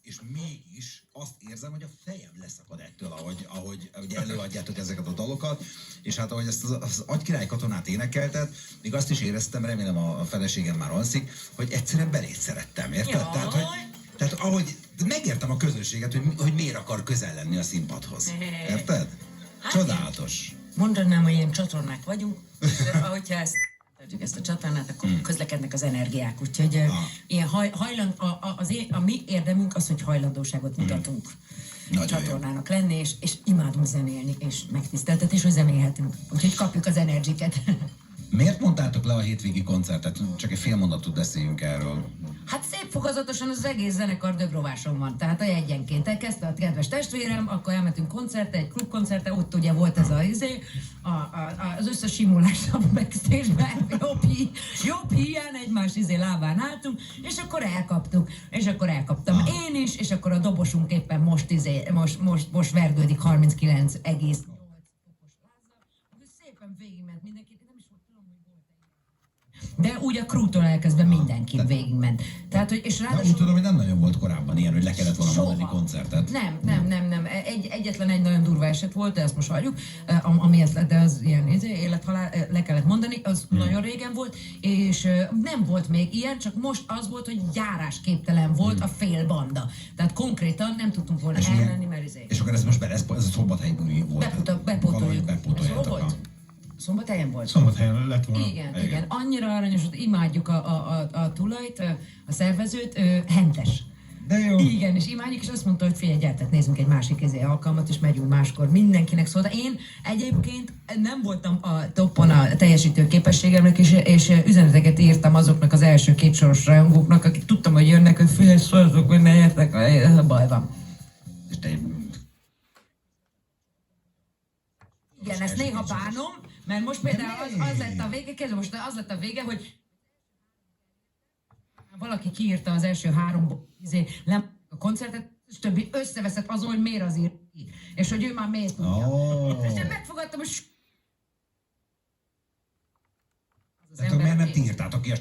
és mégis azt érzem, hogy a fejem leszakad ettől, ahogy előadjátok ezeket a dalokat, és hát ahogy ezt az Agykirály katonát énekelted, még azt is éreztem, remélem a feleségem már alszik, hogy egyszerűen beléd szerettem, érted? Tehát ahogy megértem a közönséget, hogy miért akar közel lenni a színpadhoz. Érted? Csodálatos. Mondanám, hogy ilyen csatornák vagyunk, ahogyha ezt a csatornát, akkor közlekednek az energiák. Úgyhogy ilyen a mi érdemünk az, hogy hajlandóságot mutatunk csatornának lenni, és imádunk zenélni, és megtiszteltetés, hogy zenélhetünk. Úgyhogy kapjuk az energiket. Miért mondtátok le a hétvégi koncertet? Csak egy fél mondatot beszéljünk erről. Hát szép fokozatosan az egész zenekar dögrováson van, tehát a jegyenként. Elkezdte a kedves testvérem, akkor elmentünk koncertre, egy klubkoncertre, ott ugye volt ez az összesimulás a backstage-ben, jobb híján egymás lábán álltunk, és akkor elkaptuk, és akkor elkaptam én is, és akkor a dobosunk éppen most vergődik 39 egész. Szépen végigment mindenki. De úgy a Krútól elkezdve mindenki végigment. Tehát, hogy, és ráadásul... úgy tudom, hogy nem nagyon volt korábban ilyen, hogy le kellett volna mondani koncertet. Nem. Egyetlen egy nagyon durva eset volt, de ezt most hagyjuk, de az ilyen élethalál, le kellett mondani, az nagyon régen volt, és nem volt még ilyen, csak most az volt, hogy járásképtelen volt a fél banda. Tehát konkrétan nem tudtunk volna elmenni, mert És akkor ez most ez a Szombathelyi volt? Bepótoljuk. Szombathelyen volt? Szombathelyen lett volna. Igen. Annyira aranyos, hogy imádjuk a tulajt, a szervezőt, hentes. De jó. Igen, és imádjuk, és azt mondta, hogy figyelj, gyertek, nézzünk egy másik alkalmat, és megyünk máskor. Mindenkinek szólta. Én egyébként nem voltam a toppon a teljesítő képességemnek, és üzeneteket írtam azoknak az első képsoros rajongóknak, akik tudtam, hogy jönnek, hogy figyelj, szóltok, hogy ne értek, baj van. És te... Igen, ezt néha bánom, mert most például az lett a vége, most az lett a vége, hogy valaki kiírta az első 3 a koncertet, és többi összeveszett azon, hogy miért az ír ki. És hogy ő már miért tudja. És én megfogadtam, hogy... Tehát miért nem ti írtátok ki a...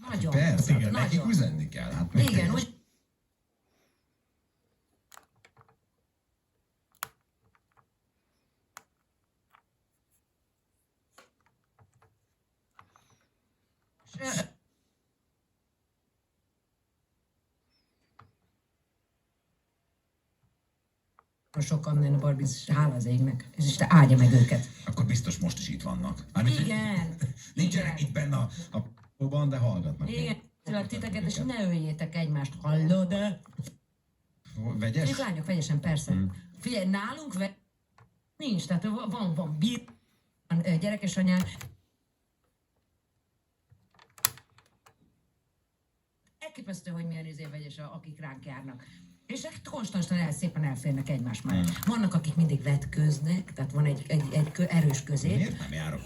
Nagyon. Persze, igen, nekik üzenni kell. Hát igen, úgy... Sokan nőn a Barbie, hála az égnek, és Isten áldja meg őket. Akkor biztos most is itt vannak. Igen. Nincsenek itt benne a próban, de hallgatnak. Igen, titeket, és ne öljétek egymást, hallod? Vegyes? Ők lányok, vegyesen, persze. Figyelj, nálunk nincs, tehát van bír, van gyerekes anyán. Elképesztő, hogy milyen vegyes, akik ránk járnak. És konstantan szépen elférnek egymás mellett. Vannak, akik mindig vetköznek, tehát van egy erős közép. Miért nem járok?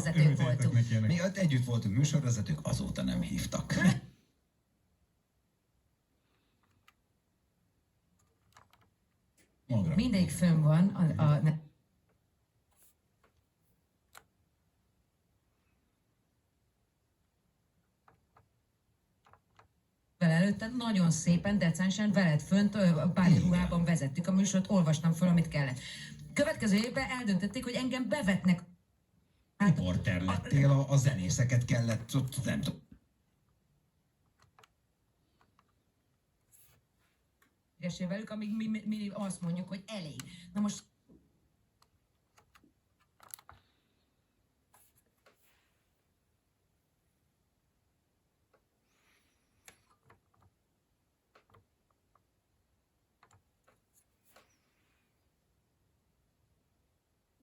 műsorvezetők voltunk. Mi ott együtt voltunk műsorvezetők, azóta nem hívtak. Magra. Mindegyik fönn van előtte nagyon szépen, decensen veled fönt pár ruhában vezettük a műsort, olvastam föl, amit kellett. Következő évben eldöntötték, hogy engem bevetnek. Riporter lettél, a zenészeket kellett, ott nem tudom. Velük, amíg mi azt mondjuk, hogy elég. Na most